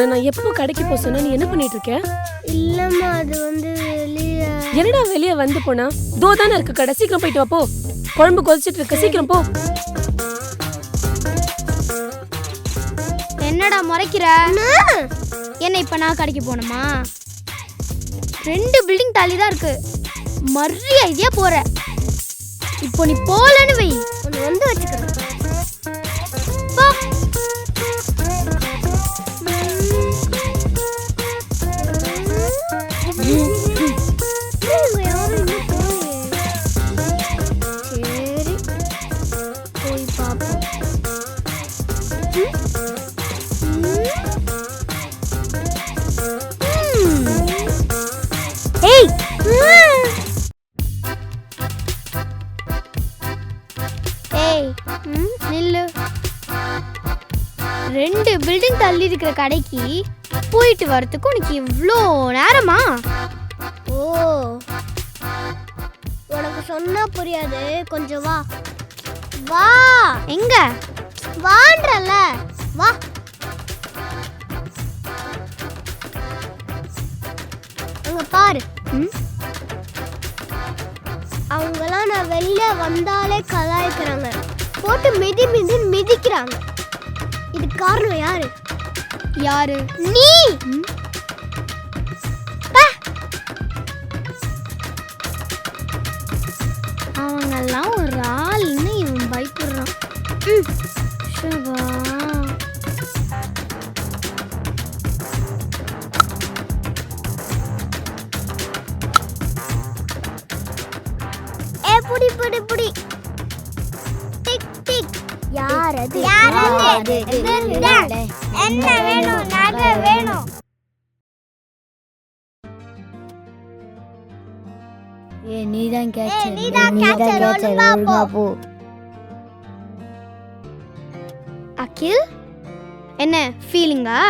உன்னை நான் எப்போ கடைக்கு போக சொன்னா நீ என்ன பண்ணிட்டு இருக்க? இல்லம்மா அது வந்து வெளியே. என்னடா வெளியே வந்து போனா? தோ தானே இருக்கு கடை, சீக்கிரம் போயிட்டு வா போ. குழம்பு கொதிச்சிட்டு இருக்கு, சீக்கிரம் போ. என்னடா முறைக்கிற? என்ன இப்ப நான் கடைக்கு போகணுமா? 2 பில்டிங் தாண்டி தான் இருக்கு, மரியாதையா போற. இப்போ நீ போலன்னு வை, உன்னை வந்து வச்சுக்கிறேன். போ. இவங்க யாரும் இன்னும் போகலையே. சரி போய் பார்ப்போம். ஏய் ஏய் நில்லு. 2 பில்டிங் தள்ளி இருக்கிற கடைக்கு போயிட்டு வரதுக்கு உனக்கு இவ்வளோ நேரமா? ஓ, உனக்கு சொன்னா புரியாது, கொஞ்சம் வா. வா, எங்க வான்றல, வா. அங்க பாரு. அவங்களாம் நான் வெளில வந்தாலே கலாய்க்கிறாங்க, போட்டு மிதி மிதி மிதிக்கிறாங்க. இது காரணம் யாரு? யாரு? நீ. அவங்கெல்லாம் ஒரு ஆள்னு இவன் பயப்படுறான். ஷபா. ஏ புடி புடி புடி. டிக் டிக். யாரது? என்ன வேணும்? நகை வேணும். நீதான் catcher, ஒழுங்கா போ. அகில், என்ன ஃபீலிங்கா?